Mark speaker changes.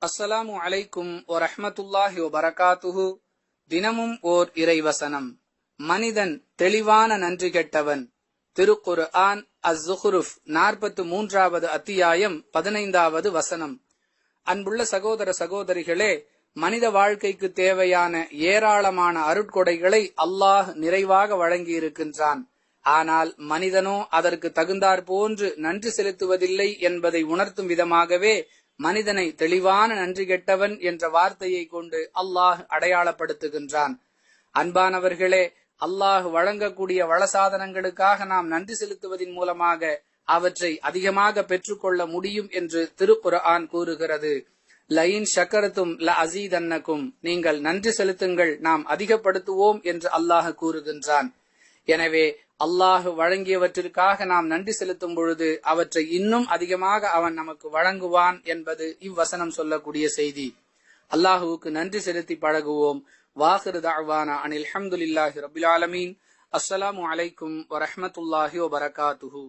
Speaker 1: அஸ்ஸலாமு அலைக்கும் வரஹ்மத்துல்லாஹி வபரகாத்துஹு. தினமும் ஓர் இறைவசனம். மனிதன் தெளிவான நன்றி கெட்டவன். திருக்குர்ஆன் அஸ்-ஸுஹ்ருஃப் 43வது அத்தியாயம் 15வது வசனம். அன்புள்ள சகோதர சகோதரிகளே, மனித வாழ்க்கைக்கு தேவையான ஏராளமான அருட்கொடைகளை அல்லாஹ் நிறைவாக வழங்கியிருக்கின்றான். ஆனால் மனிதனோ அதற்கு தகுந்தாற் போன்று நன்றி செலுத்துவதில்லை என்பதை உணர்த்தும் விதமாகவே மனிதனை தெளிவான நன்றி கெட்டவன் என்ற வார்த்தையை கொண்டு அல்லாஹ் அடையாளப்படுத்துகின்றான். அன்பானவர்களே, அல்லாஹ் வழங்கக்கூடிய வளசாதனங்களுக்காக நாம் நன்றி செலுத்துவதன் மூலமாக அவற்றை அதிகமாக பெற்றுக்கொள்ள முடியும் என்று திருக்குர்ஆன் கூறுகிறது. லயின் ஷக்கரத்தும் ல அஸீதன்னக்கும், நீங்கள் நன்றி செலுத்துங்கள், நாம் அதிகப்படுத்துவோம் என்று அல்லாஹ் கூறுகின்றான். எனவே அல்லாஹ் வழங்கியவற்றிற்காக நாம் நன்றி செலுத்தும் பொழுது அவற்றை இன்னும் அதிகமாக அவன் நமக்கு வழங்குவான் என்பது இவ்வசனம் சொல்லக்கூடிய செய்தி. அல்லாஹுவுக்கு நன்றி செலுத்தி பழகுவோம். வாஹிரு தஅவானா அனில் ஹம்துலில்லாஹி ரப்பில் ஆலமீன். அஸ்ஸலாமு அலைக்கும் வரஹ்மத்துல்லாஹி வபரகாத்துஹு.